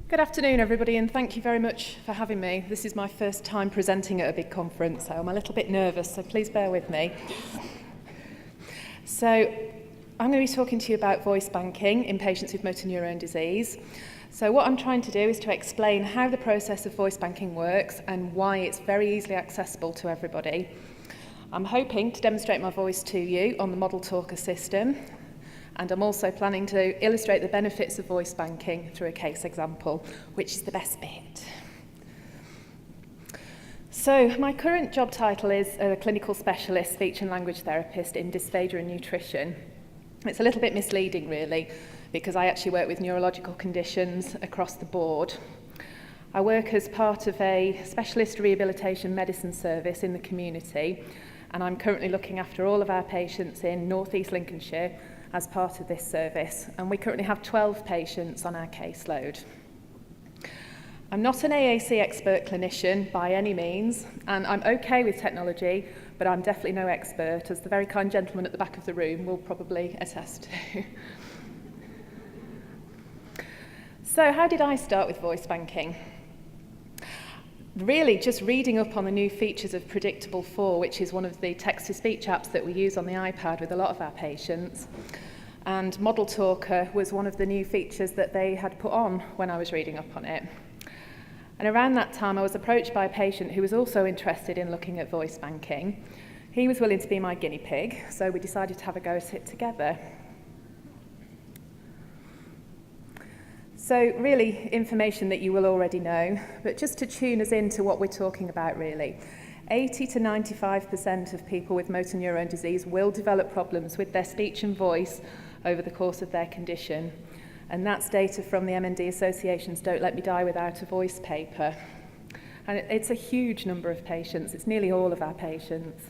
Good afternoon, everybody, and thank you very much for having me. This is my first time presenting at a big conference, so I'm a little bit nervous, so please bear with me. So I'm going to be talking to you about voice banking in patients with motor neurone disease. So what I'm trying to do is to explain how the process of voice banking works and why it's very easily accessible to everybody. I'm hoping to demonstrate my voice to you on the Model Talker system, and I'm also planning to illustrate the benefits of voice banking through a case example, which is the best bit. So my current job title is a clinical specialist speech and language therapist in dysphagia and nutrition. It's a little bit misleading, really, because I actually work with neurological conditions across the board. I work as part of a specialist rehabilitation medicine service in the community, and I'm currently looking after all of our patients in North East Lincolnshire as part of this service, and we currently have 12 patients on our caseload. I'm not an AAC expert clinician by any means, and I'm okay with technology, but I'm definitely no expert, as the very kind gentleman at the back of the room will probably attest to. So how did I start with voice banking? Really just reading up on the new features of Predictable 4, which is one of the text-to-speech apps that we use on the iPad with a lot of our patients. And Model Talker was one of the new features that they had put on when I was reading up on it. And around that time, I was approached by a patient who was also interested in looking at voice banking. He was willing to be my guinea pig, so we decided to have a go at it together. So really, information that you will already know, but just to tune us into what we're talking about really. 80 to 95% of people with motor neurone disease will develop problems with their speech and voice over the course of their condition. And that's data from the MND Association's Don't Let Me Die Without a Voice paper. And it's a huge number of patients. It's nearly all of our patients.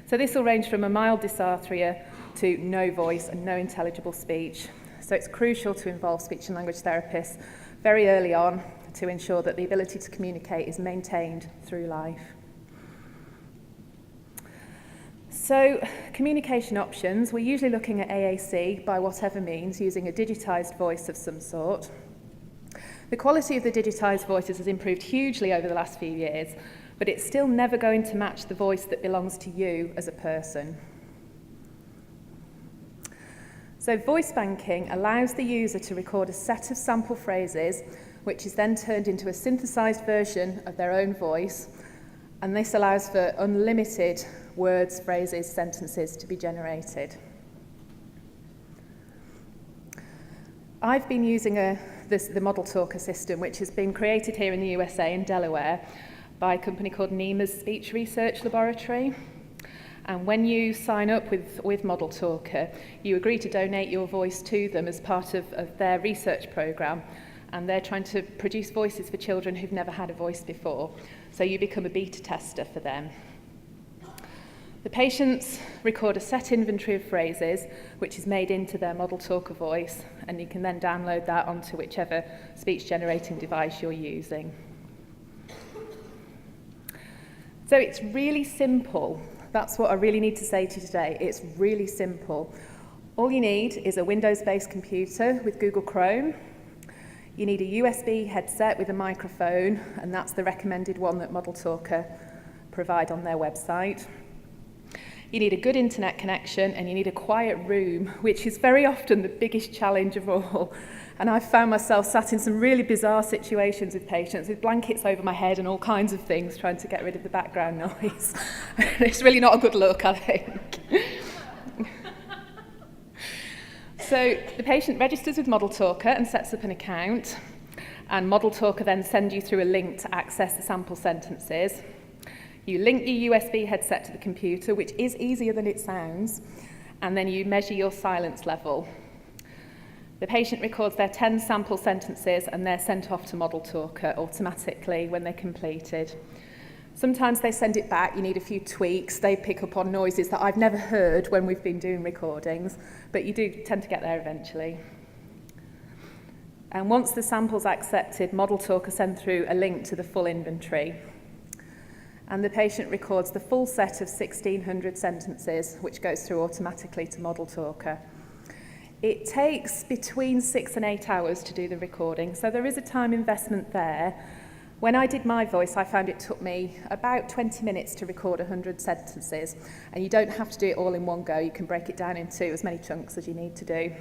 So this will range from a mild dysarthria to no voice and no intelligible speech. So it's crucial to involve speech and language therapists very early on to ensure that the ability to communicate is maintained through life. So communication options, we're usually looking at AAC by whatever means, using a digitised voice of some sort. The quality of the digitised voices has improved hugely over the last few years, but it's still never going to match the voice that belongs to you as a person. So voice banking allows the user to record a set of sample phrases, which is then turned into a synthesized version of their own voice, and this allows for unlimited words, phrases, sentences to be generated. I've been using the Model Talker system, which has been created here in the USA in Delaware by a company called NEMA's Speech Research Laboratory. And when you sign up with Model Talker, you agree to donate your voice to them as part of their research program. And they're trying to produce voices for children who've never had a voice before. So you become a beta tester for them. The patients record a set inventory of phrases, which is made into their Model Talker voice, and you can then download that onto whichever speech-generating device you're using. So it's really simple. That's what I really need to say to you today. It's really simple. All you need is a Windows-based computer with Google Chrome. You need a USB headset with a microphone, and that's the recommended one that Model Talker provide on their website. You need a good internet connection, and you need a quiet room, which is very often the biggest challenge of all. And I've found myself sat in some really bizarre situations with patients with blankets over my head and all kinds of things trying to get rid of the background noise. It's really not a good look, I think. So the patient registers with Model Talker and sets up an account, and Model Talker then sends you through a link to access the sample sentences. You link your USB headset to the computer, which is easier than it sounds, and then you measure your silence level. The patient records their 10 sample sentences, and they're sent off to Model Talker automatically when they're completed. Sometimes they send it back, you need a few tweaks, they pick up on noises that I've never heard when we've been doing recordings, but you do tend to get there eventually. And once the sample's accepted, Model Talker sends through a link to the full inventory. And the patient records the full set of 1,600 sentences, which goes through automatically to Model Talker. It takes between 6 and 8 hours to do the recording, so there is a time investment there. When I did my voice, I found it took me about 20 minutes to record 100 sentences, and you don't have to do it all in one go. You can break it down into as many chunks as you need to do.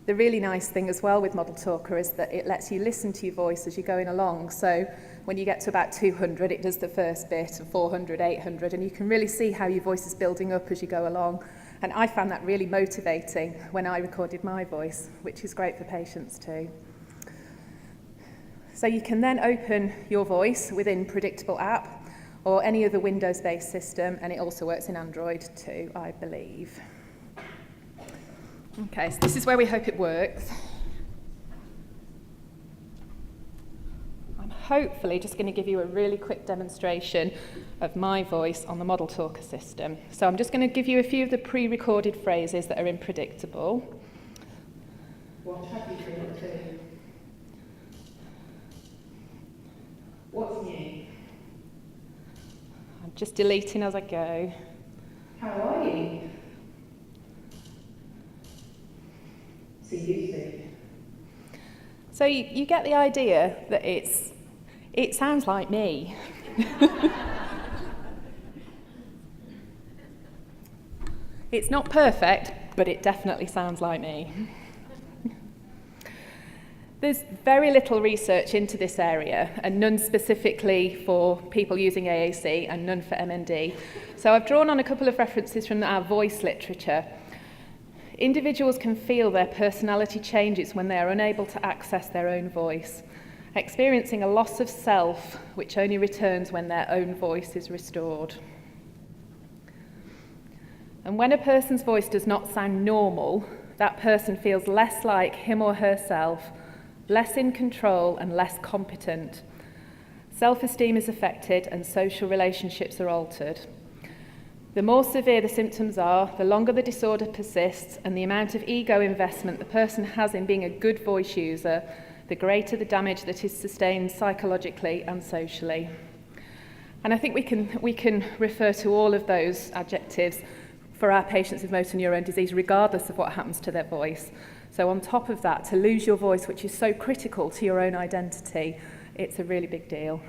The really nice thing as well with Model Talker is that it lets you listen to your voice as you're going along. So when you get to about 200, it does the first bit, and 400, 800, and you can really see how your voice is building up as you go along. And I found that really motivating when I recorded my voice, which is great for patients too. So you can then open your voice within Predictable app or any other Windows-based system, and it also works in Android too, I believe. Okay, so this is where we hope it works. I'm hopefully just going to give you a really quick demonstration of my voice on the Model Talker system. So I'm just going to give you a few of the pre-recorded phrases that are in Predictable. What have you been up to? What's new? I'm just deleting as I go. How are you? See you soon. So you get the idea that it sounds like me. It's not perfect, but it definitely sounds like me. There's very little research into this area, and none specifically for people using AAC and none for MND. So I've drawn on a couple of references from our voice literature. Individuals can feel their personality changes when they are unable to access their own voice, experiencing a loss of self which only returns when their own voice is restored. And when a person's voice does not sound normal, that person feels less like him or herself, less in control and less competent. Self-esteem is affected and social relationships are altered. The more severe the symptoms are, the longer the disorder persists, and the amount of ego investment the person has in being a good voice user, the greater the damage that is sustained psychologically and socially. And I think we can refer to all of those adjectives for our patients with motor neurone disease, regardless of what happens to their voice. So on top of that, to lose your voice, which is so critical to your own identity, it's a really big deal.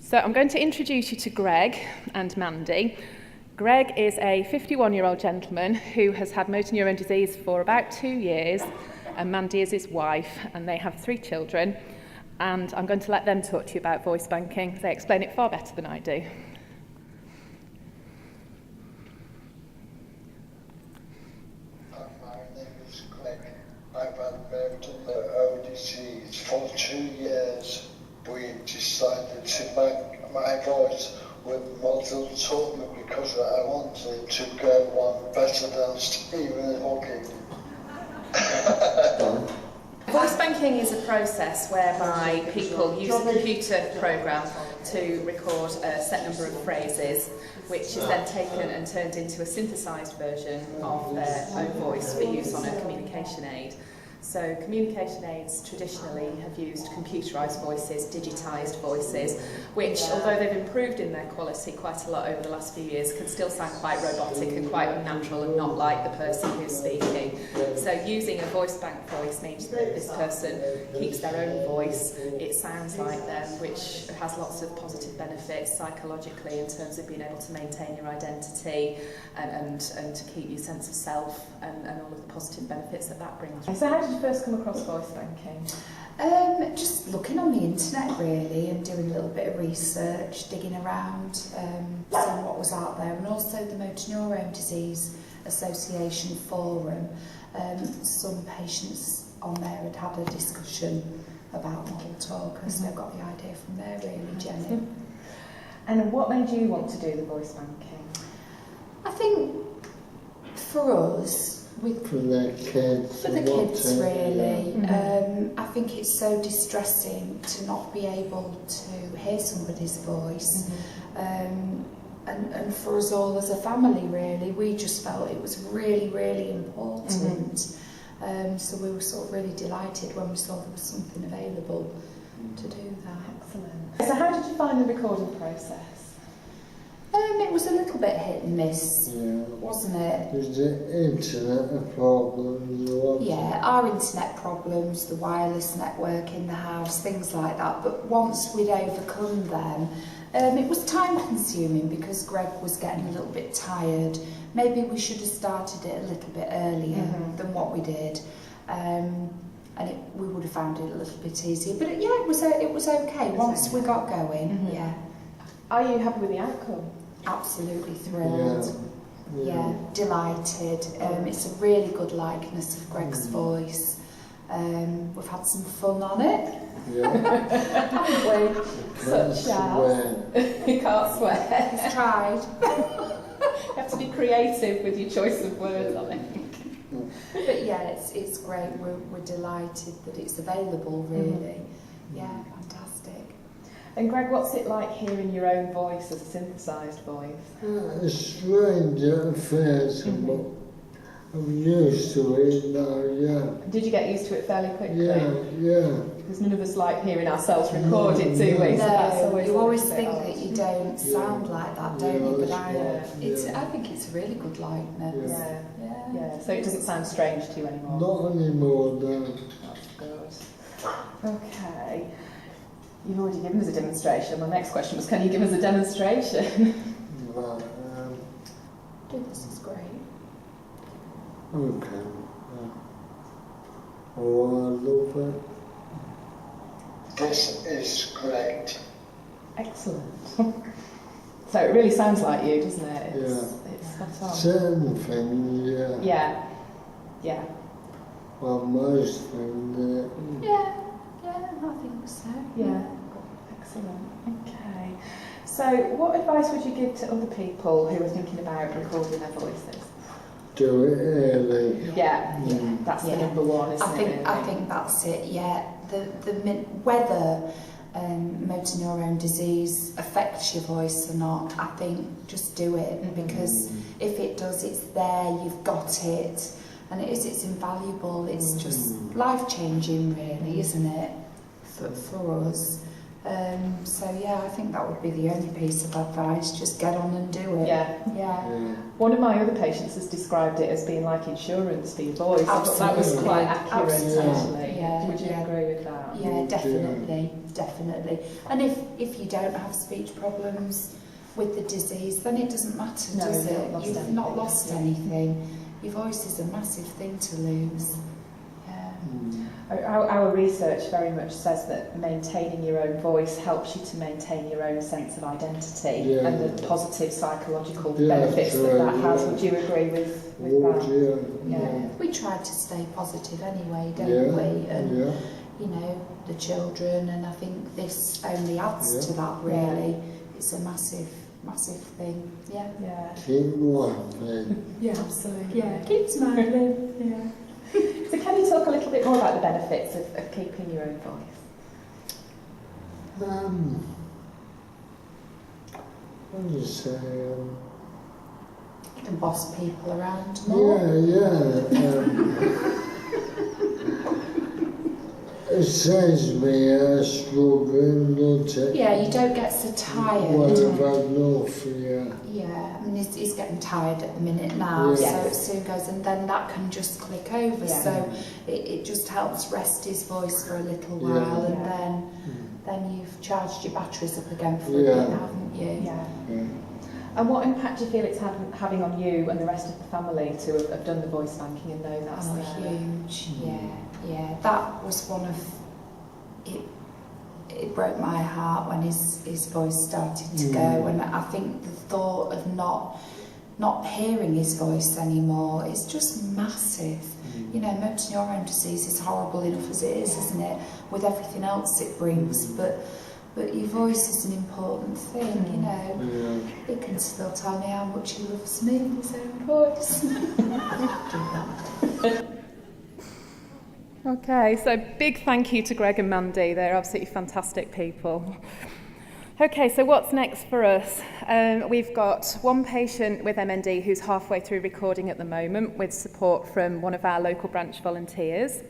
So I'm going to introduce you to Greg and Mandy. Greg is a 51-year-old gentleman who has had motor neurone disease for about 2 years, and Mandy is his wife, and they have 3 children. And I'm going to let them talk to you about voice banking. They explain it far better than I do. My name is Greg. I've had motor neurone disease for 2 years. We decided to bank my voice with Model Talker because I wanted to go one better than Stephen Hawking. Voice banking is a process whereby people use a computer program to record a set number of phrases, which is then taken and turned into a synthesized version of their own voice for use on a communication aid. So communication aids traditionally have used computerised voices, digitised voices, which, although they've improved in their quality quite a lot over the last few years, can still sound quite robotic and quite unnatural and not like the person who's speaking. So using a voice bank voice means that this person keeps their own voice, it sounds like them, which has lots of positive benefits psychologically in terms of being able to maintain your identity and to keep your sense of self and all of the positive benefits that brings. So how did you first come across voice banking? Just looking on the internet really and doing a little bit of research, digging around, seeing what was out there, and also the Motor Neurone Disease Association forum. Some patients on there had a discussion about Model Talker, so I got the idea from there really, Jenny. And what made you want to do the voice banking? I think for us, For the kids. For the kids, really. I think it's so distressing to not be able to hear somebody's voice. And for us all as a family, really, we just felt it was really, really important. So we were sort of really delighted when we saw there was something available to do that. Excellent. So how did you find the recording process? It was a little bit hit and miss, wasn't it? Was the internet problems? Yeah, our internet problems, the wireless network in the house, things like that. But once we'd overcome them, it was time consuming because Greg was getting a little bit tired. Maybe we should have started it a little bit earlier than what we did. And we would have found it a little bit easier. But it was okay once we got going. Yeah. Are you happy with the outcome? Absolutely thrilled. Yeah, delighted. It's a really good likeness of Greg's voice. We've had some fun on it. Haven't we? Such as. You can't swear. He's tried. You have to be creative with your choice of words, I think. But yeah, it's great. We're delighted that it's available, really. Yeah, fantastic. And Greg, what's it like hearing your own voice as a synthesised voice? It's strange at first, but I'm used to it now, Did you get used to it fairly quickly? Yeah. Because none of us like hearing ourselves recorded, do we? No, you always think that you don't sound like that, don't you? But I think it's a really good likeness. Yeah. So it doesn't sound strange to you anymore? Not anymore, no. That's good. Okay. You've already given us a demonstration. My next question was, can you give us a demonstration? Right, This is great. okay. Oh, I love it. This is great. Excellent. So it really sounds like you, doesn't it? It's spot on. Certain things, Yeah. Well, most things, Yeah, I think so. Yeah. Excellent. Okay. So what advice would you give to other people who are thinking about recording their voices? do it early. Yeah. That's the number one, isn't it? I think that's it. Yeah, whether motor neurone disease affects your voice or not, I think just do it, because if it does, it's there. You've got it, and it's invaluable. It's just life-changing, really, isn't it, for us? So yeah, I think that would be the only piece of advice. Just get on and do it. Yeah. One of my other patients has described it as being like insurance for your voice. Absolutely. I thought that was quite accurate, Absolutely. actually. Yeah. Would you agree with that? Yeah, definitely. And if you don't have speech problems with the disease, then it doesn't matter, does it? You've not lost anything. Your voice is a massive thing to lose. Our research very much says that maintaining your own voice helps you to maintain your own sense of identity and the positive psychological benefits that has. Would you agree with that? Yeah. We try to stay positive anyway, don't we? And you know, the children, and I think this only adds to that, really. It's a massive thing. Yeah. Keep laughing. Yeah, absolutely. Yeah, keep smiling. Yeah. So can you talk a little bit more about the benefits of keeping your own voice? What do you say? You can boss people around more. It saves me struggling, doesn't it? Yeah, you don't get so tired. Well, I've had no fear. Yeah, I mean, he's getting tired at the minute now, so it soon goes, and then that can just click over. So it just helps rest his voice for a little while, and then you've charged your batteries up again for a bit, haven't you? And what impact do you feel it's having on you and the rest of the family to have done the voice banking and know that's huge. Yeah. That was one of it. It broke my heart when his voice started to go, and I think the thought of not hearing his voice anymore is just massive. You know, motor neurone disease is horrible enough as it is, isn't it? With everything else it brings, but your voice is an important thing. You know, he can still tell me how much he loves me in his own voice. Okay, so big thank you to Greg and Mandy. They're absolutely fantastic people. Okay, so what's next for us? We've got one patient with MND who's halfway through recording at the moment with support from one of our local branch volunteers.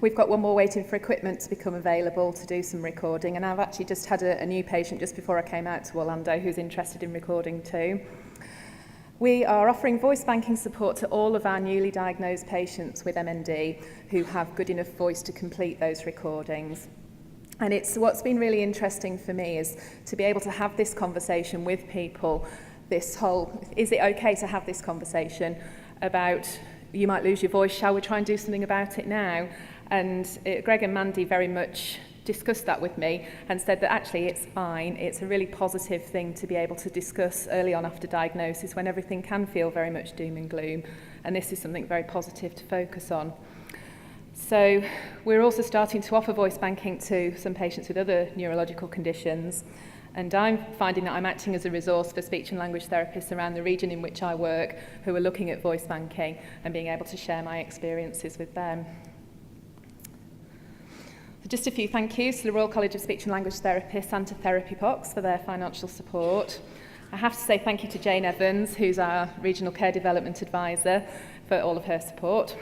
We've got one more waiting for equipment to become available to do some recording, and I've actually just had a new patient just before I came out to Orlando who's interested in recording too. We are offering voice banking support to all of our newly diagnosed patients with MND who have good enough voice to complete those recordings. And what's been really interesting for me is to be able to have this conversation with people, is it okay to have this conversation about, you might lose your voice, shall we try and do something about it now? And Greg and Mandy very much discussed that with me and said that actually it's fine. It's a really positive thing to be able to discuss early on after diagnosis when everything can feel very much doom and gloom. And this is something very positive to focus on. So we're also starting to offer voice banking to some patients with other neurological conditions. And I'm finding that I'm acting as a resource for speech and language therapists around the region in which I work who are looking at voice banking and being able to share my experiences with them. So just a few thank yous to the Royal College of Speech and Language Therapists and to Therapy Box for their financial support. I have to say thank you to Jane Evans, who's our Regional Care Development Advisor, for all of her support.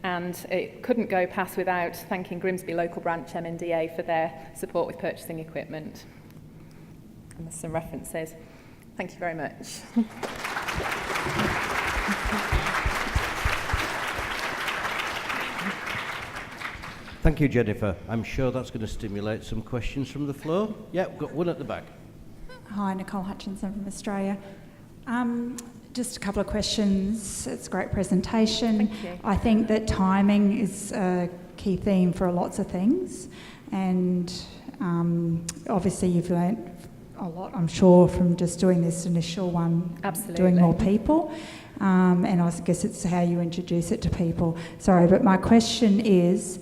And it couldn't go past without thanking Grimsby Local Branch MNDA for their support with purchasing equipment. And there's some references. Thank you very much. Thank you, Jennifer. I'm sure that's going to stimulate some questions from the floor. Yeah, we've got one at the back. Hi, Nicole Hutchinson from Australia. Just a couple of questions. It's a great presentation. Thank you. I think that timing is a key theme for lots of things, and obviously you've learnt a lot, I'm sure, from just doing this initial one. Absolutely. Doing more people, and I guess it's how you introduce it to people. Sorry, but my question is,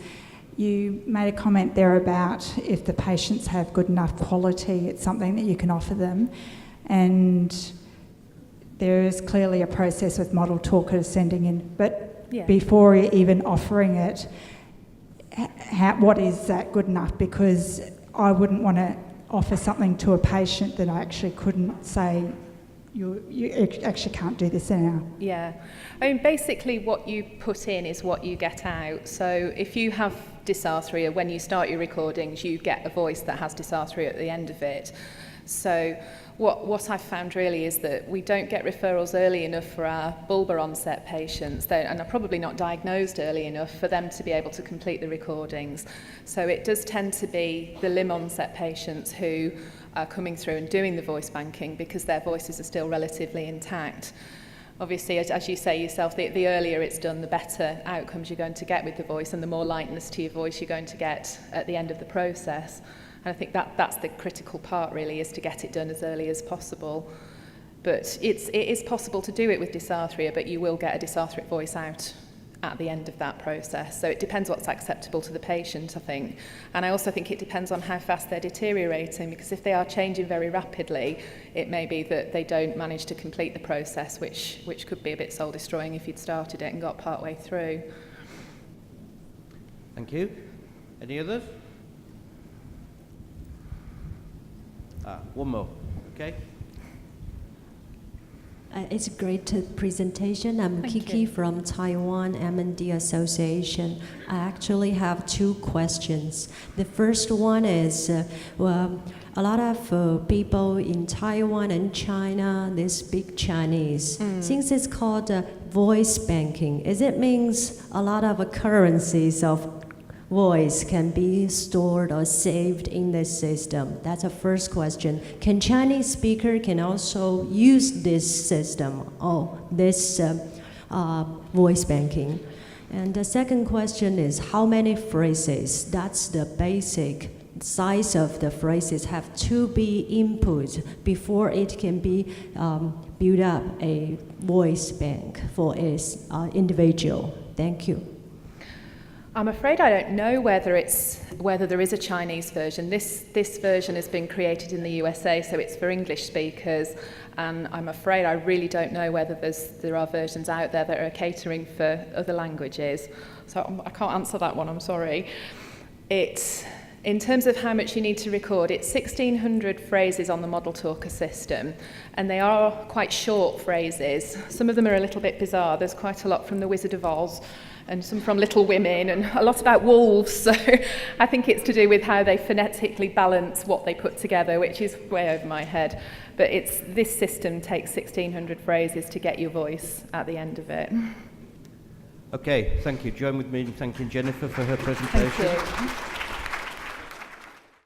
you made a comment there about if the patients have good enough quality, it's something that you can offer them, and there is clearly a process with model talkers sending in, but Yeah. before even offering it, what is that good enough? Because I wouldn't want to offer something to a patient that I actually couldn't say, you actually can't do this now. Yeah. I mean, basically what you put in is what you get out. So if you have dysarthria, when you start your recordings, you get a voice that has dysarthria at the end of it. So what I've found really is that we don't get referrals early enough for our bulbar onset patients, and are probably not diagnosed early enough for them to be able to complete the recordings. So it does tend to be the limb onset patients who are coming through and doing the voice banking because their voices are still relatively intact. Obviously, as you say yourself, the earlier it's done, the better outcomes you're going to get with the voice and the more lightness to your voice you're going to get at the end of the process. And I think that's the critical part really, is to get it done as early as possible. But it is possible to do it with dysarthria, but you will get a dysarthric voice out at the end of that process. So it depends what's acceptable to the patient, I think. And I also think it depends on how fast they're deteriorating, because if they are changing very rapidly, it may be that they don't manage to complete the process, which could be a bit soul-destroying if you'd started it and got part way through. Thank you. Any others? One more. Okay. It's a great presentation. I'm Kiki from Taiwan M&D Association. I actually have two questions. The first one is, a lot of people in Taiwan and China, they speak Chinese. Since it's called voice banking, is it means a lot of currencies of voice can be stored or saved in this system? That's the first question. Can Chinese speaker can also use this system or this voice banking? And the second question is, how many phrases? That's the basic size of the phrases have to be input before it can be build up a voice bank for its individual. Thank you. I'm afraid I don't know whether there is a Chinese version. This version has been created in the USA, so it's for English speakers, and I'm afraid I really don't know whether there are versions out there that are catering for other languages. So I can't answer that one, I'm sorry. In terms of how much you need to record, it's 1,600 phrases on the Model Talker system, and they are quite short phrases. Some of them are a little bit bizarre. There's quite a lot from The Wizard of Oz, and some from Little Women, and a lot about wolves. So I think it's to do with how they phonetically balance what they put together, which is way over my head. But this system takes 1,600 phrases to get your voice at the end of it. Okay, thank you. Join with me in thanking Jennifer for her presentation. Thank you.